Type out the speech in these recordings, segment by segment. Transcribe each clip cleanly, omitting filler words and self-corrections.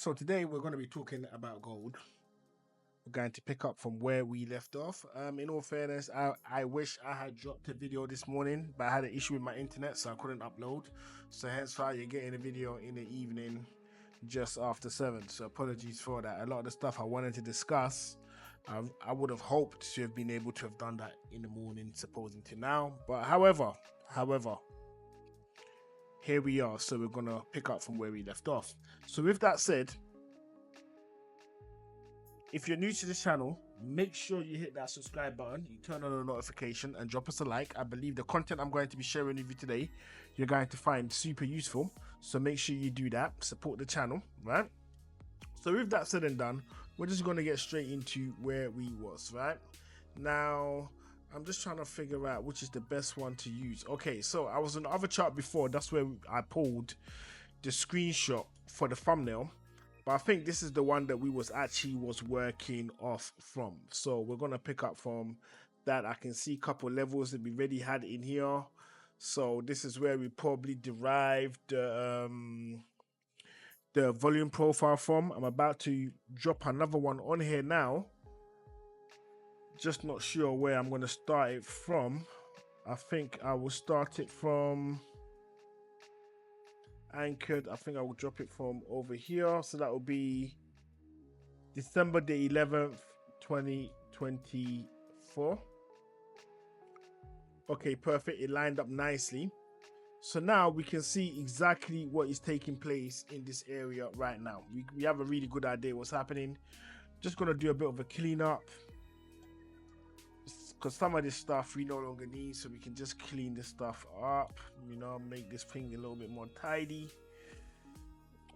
So today we're going to be talking about gold. We're going to pick up from where we left off. In all fairness, I wish I had dropped a video this morning, but I had an issue with my internet, so I couldn't upload. So hence why you're getting a video in the evening just after 7. So apologies for that. A lot of the stuff I wanted to discuss, I would have hoped to have been able to have done that in the morning, supposing to now. But however, here we are. So we're going to pick up from where we left off. So with that said, if you're new to this channel, make sure you hit that subscribe button, you turn on the notification and drop us a like. I believe the content I'm going to be sharing with you today, you're going to find super useful. So make sure you do that, support the channel, right? So with that said and done, we're just going to get straight into where we was, right? Now, I'm just trying to figure out which is the best one to use. Okay, so I was on the other chart before. That's where I pulled the screenshot for the thumbnail. But I think this is the one that we was working off from. So we're going to pick up from that. I can see a couple levels that we already had in here. So this is where we probably derived the volume profile from. I'm about to drop another one on here now. Just not sure where I'm going to start it from. I think I will start it from anchored. I think I will drop it from over here. So that will be December the 11th, 2024. Okay, perfect. It lined up nicely. So now we can see exactly what is taking place in this area right now. We have a really good idea what's happening. Just going to do a bit of a cleanup, because some of this stuff we no longer need, so we can just clean this stuff up, you know, make this thing a little bit more tidy.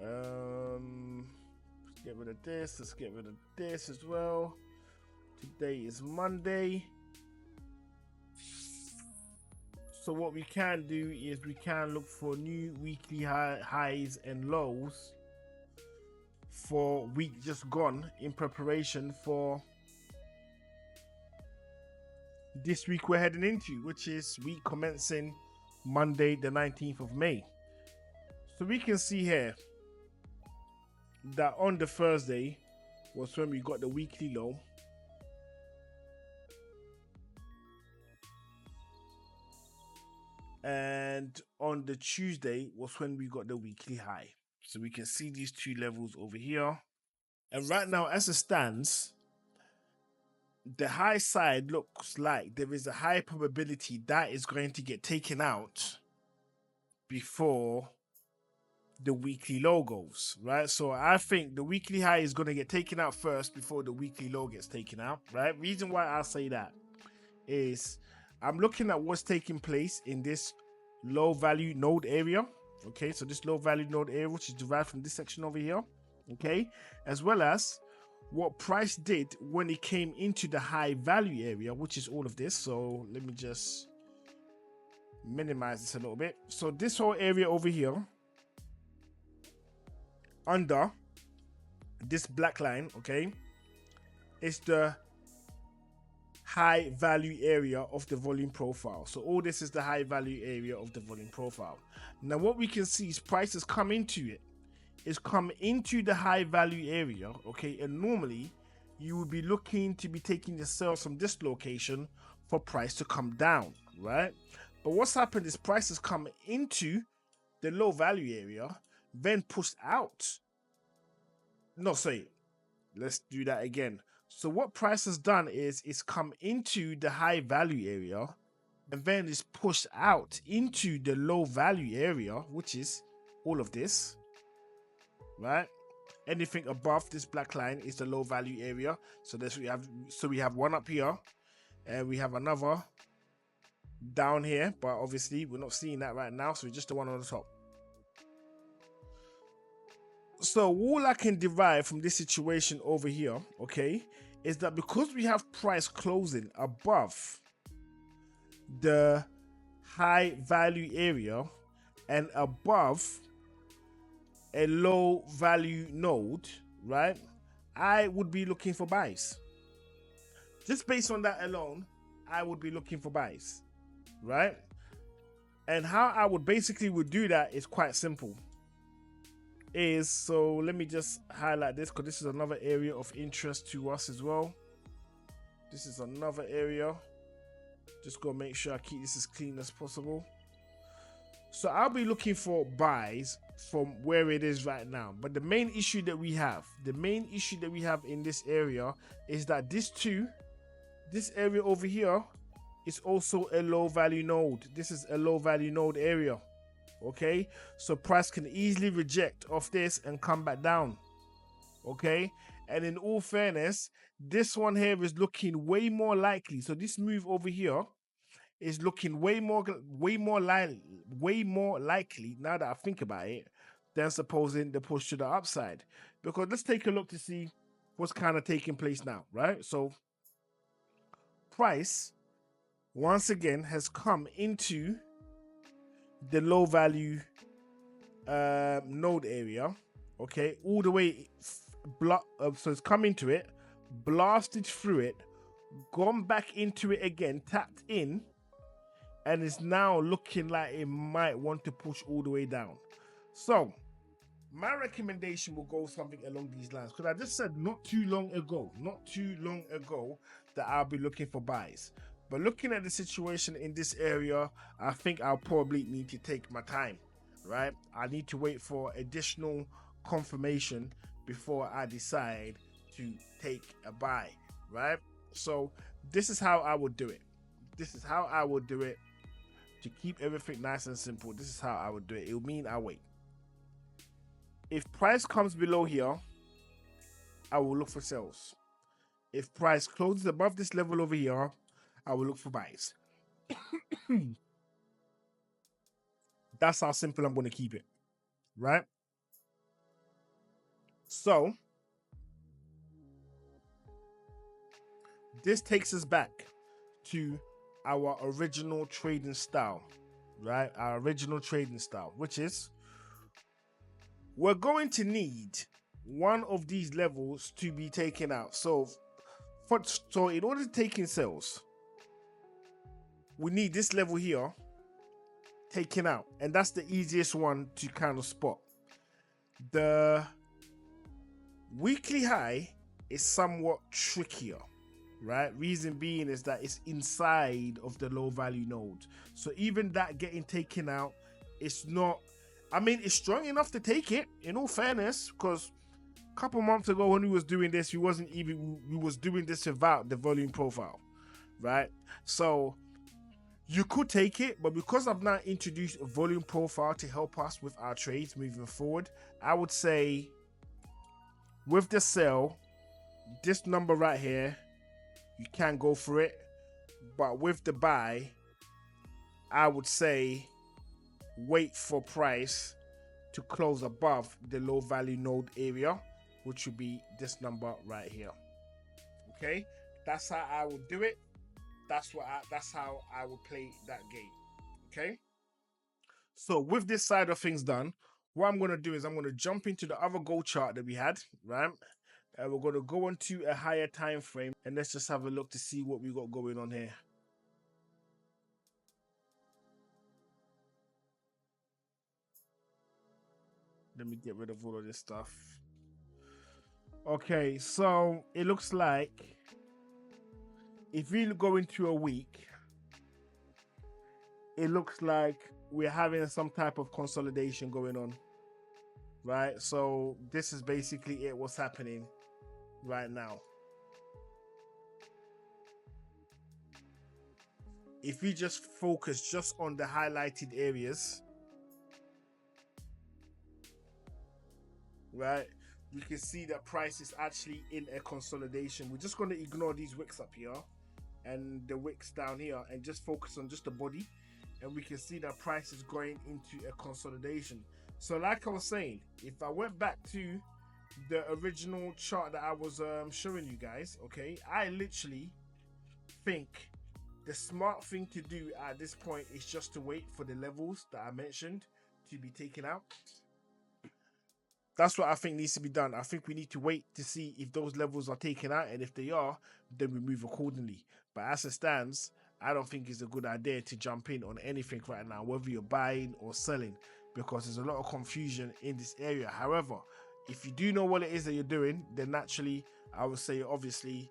Let's get rid of this. Let's get rid of this as well. Today is Monday. So what we can do is we can look for new weekly highs and lows for week just gone in preparation for this week we're heading into, which is week commencing Monday the 19th of May. So we can see here that on the Thursday was when we got the weekly low, and on the Tuesday was when we got the weekly high. So we can see these two levels over here, and right now as it stands, the high side looks like there is a high probability that is going to get taken out before the weekly low goes, right? So I think the weekly high is going to get taken out first before the weekly low gets taken out, right? Reason why I say that is I'm looking at what's taking place in this low value node area. Okay, so this low value node area, which is derived from this section over here, okay, as well as what price did when it came into the high value area, which is all of this. So let me just minimize this a little bit. So this whole area over here under this black line, okay, is the high value area of the volume profile. So all this is the high value area of the volume profile. Now what we can see is prices come into it. Is come into the high value area, okay, and normally you would be looking to be taking the sales from this location for price to come down, right? But what's happened is prices come into the low value area, then pushed out. No, sorry, let's do that again. So what price has done is it's come into the high value area and then it's pushed out into the low value area, which is all of this, right? Anything above this black line is the low value area. So this we have one up here and we have another down here, but obviously we're not seeing that right now, so it's just the one on the top. So all I can derive from this situation over here, okay, is that because we have price closing above the high value area and above a low value node, right, I would be looking for buys. Just based on that alone, I would be looking for buys, right? And how I would basically do that is quite simple. is, so let me just highlight this because this is another area of interest to us as well. This is another area. Just go make sure I keep this as clean as possible. So I'll be looking for buys from where it is right now. But the main issue that we have, in this area is that this area over here is also a low value node. This is a low value node area. Okay, so price can easily reject off this and come back down. Okay, and in all fairness, this one here is looking way more likely. So this move over here is looking way more likely now that I think about it than supposing the push to the upside. Because let's take a look to see what's kind of taking place now, right? So price once again has come into the low value node area, okay, all the way so it's come into it, blasted through it, gone back into it again, tapped in, and is now looking like it might want to push all the way down. So my recommendation will go something along these lines, because I just said not too long ago that I'll be looking for buys. But looking at the situation in this area, I think I'll probably need to take my time, right? I need to wait for additional confirmation before I decide to take a buy, right? So this is how I would do it. To keep everything nice and simple, this is how I would do it. It will mean I wait. If price comes below here, I will look for sales. If price closes above this level over here, I will look for buys. That's how simple I'm going to keep it, right? So this takes us back to our original trading style, right? Our original trading style, which is we're going to need one of these levels to be taken out. So in order to take in sales, we need this level here taken out, and that's the easiest one to kind of spot. The weekly high is somewhat trickier, right? Reason being is that it's inside of the low value node. So even that getting taken out, it's not, I mean, it's strong enough to take it, in all fairness, because a couple months ago when we was doing this, we was doing this without the volume profile, right? So you could take it, but because I've now introduced a volume profile to help us with our trades moving forward, I would say with the sell, this number right here, you can go for it. But with the buy, I would say wait for price to close above the low value node area, which would be this number right here. Okay, that's how I would do it. That's how I would play that game. Okay, so with this side of things done, what I'm going to do is I'm going to jump into the other gold chart that we had, right? And we're going to go into a higher time frame, and let's just have a look to see what we got going on here. Let me get rid of all of this stuff. Okay, so it looks like if we go into a week, it looks like we're having some type of consolidation going on, right? So this is basically what's happening right now. If we just focus just on the highlighted areas, right, we can see that price is actually in a consolidation. We're just going to ignore these wicks up here and the wicks down here and just focus on just the body, and we can see that price is going into a consolidation. So like I was saying, if I went back to the original chart that I was showing you guys, okay, I literally think the smart thing to do at this point is just to wait for the levels that I mentioned to be taken out. That's what I think needs to be done. I think we need to wait to see if those levels are taken out, and if they are, then we move accordingly. But as it stands, I don't think it's a good idea to jump in on anything right now, whether you're buying or selling. because there's a lot of confusion in this area. However, if you do know what it is that you're doing, then naturally I would say obviously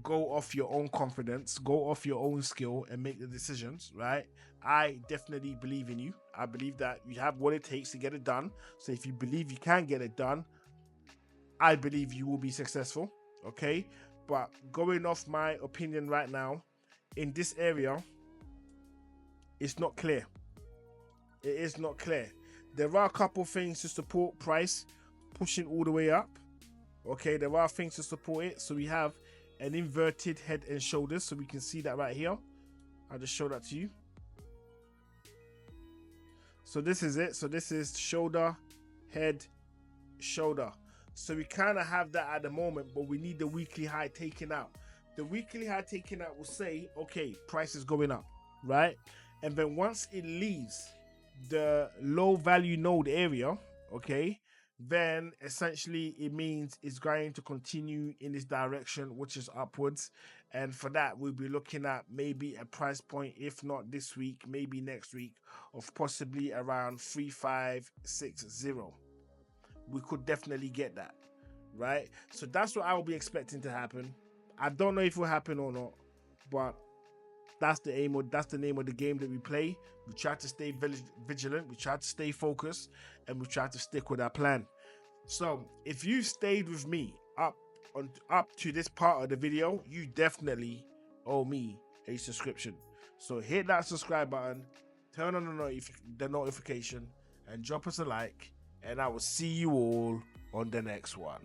go off your own confidence, go off your own skill and make the decisions, right? I definitely believe in you. I believe that you have what it takes to get it done. So if you believe you can get it done, I believe you will be successful, okay? But going off my opinion right now, in this area, it's not clear. It is not clear. There are a couple things to support price pushing all the way up. Okay, there are things to support it. So we have an inverted head and shoulders. So we can see that right here. I'll just show that to you. So this is it. So this is shoulder, head, shoulder. So we kind of have that at the moment, but we need the weekly high taken out. The weekly high taken out will say, okay, price is going up, right? And then once it leaves the low value node area, okay, then essentially it means it's going to continue in this direction, which is upwards. And for that, we'll be looking at maybe a price point, if not this week, maybe next week, of possibly around 3560. We could definitely get that, right? So that's what I will be expecting to happen. I don't know if it will happen or not, but that's the aim, or that's the name of the game that we play. We try to stay vigilant, we try to stay focused, and we try to stick with our plan. So if you stayed with me up to this part of the video, you definitely owe me a subscription. So hit that subscribe button, turn on the notification, and drop us a like, and I will see you all on the next one.